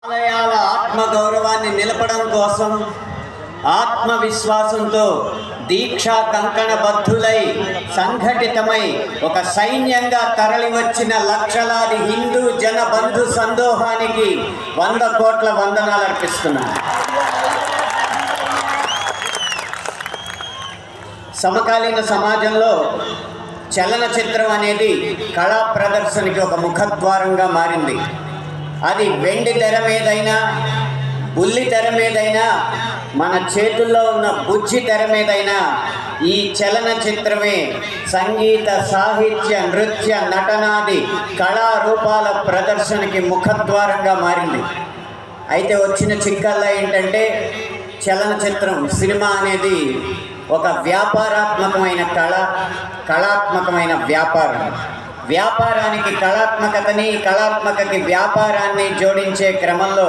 ఆలయాల ఆత్మగౌరవాన్ని నిలపడం కోసం ఆత్మవిశ్వాసంతో దీక్షా కంకణబద్ధులై సంఘటితమై ఒక సైన్యంగా తరలివచ్చిన లక్షలాది హిందూ జన బంధు సందోహానికి 100 కోట్ల వందనాలు అర్పిస్తున్నాను. సమకాలీన సమాజంలో చలనచిత్రం అనేది కళా ప్రదర్శనకి ఒక ముఖద్వారంగా మారింది. అది వెండి తెర మీదైనా, బుల్లి తెర మీదైనా, మన చేతుల్లో ఉన్న బుజ్జి తెర మీదైనా ఈ చలనచిత్రమే సంగీత, సాహిత్య, నృత్య, నటనాది కళారూపాల ప్రదర్శనకి ముఖద్వారంగా మారింది. అయితే వచ్చిన చిక్కల్లా ఏంటంటే చలనచిత్రం, సినిమా అనేది ఒక వ్యాపారాత్మకమైన కళాత్మకమైన వ్యాపారం. వ్యాపారానికి కళాత్మకతని, కళాత్మకకి వ్యాపారాన్ని జోడించే క్రమంలో